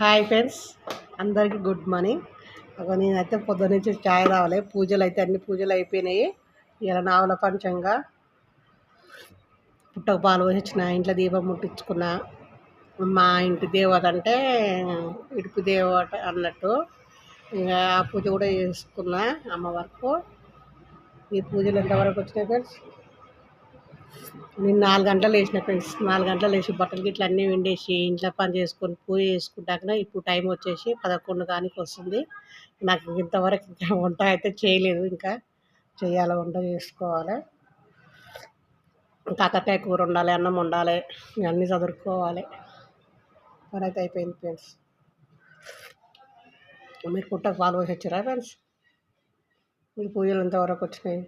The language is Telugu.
హాయ్ ఫ్రెండ్స్, అందరికీ గుడ్ మార్నింగ్. నేనైతే పొద్దున్న నుంచి చాయ్ తాగలే. పూజలు అయితే అన్ని పూజలు అయిపోయినాయి. ఇలా నావల పంచంగా పుట్టకు పాలు పోసిన, ఇంట్లో దీపం ముట్టించుకున్న. మా ఇంటి దేవత అంటే ఇడుపు దేవత అన్నట్టు ఇంకా ఆ పూజ కూడా చేసుకున్నా. అమ్మ వరకు ఈ పూజలు ఎంతవరకు వచ్చినాయి ఫ్రెండ్స్? నేను 4 గంటలు లేచిన ఫ్రెండ్స్. 4 గంటలు లేచి బట్టలు గిట్ల అన్నీ విండేసి ఇంట్లో పని చేసుకొని పూజ చేసుకుంటాక ఇప్పుడు టైం వచ్చేసి 11 కానికి వస్తుంది. నాకు ఇంతవరకు ఇంకా వంట అయితే చేయలేదు. ఇంకా చేయాలి, వంట చేసుకోవాలి. కాకరకాయ కూర వండాలి, అన్నం వండాలి, ఇవన్నీ చదువుకోవాలి. పని అయితే అయిపోయింది ఫ్రెండ్స్. మీరు పుట్టకు పాలు పోసి వచ్చారా ఫ్రెండ్స్? మీ పూజలు ఎంతవరకు వచ్చినాయి?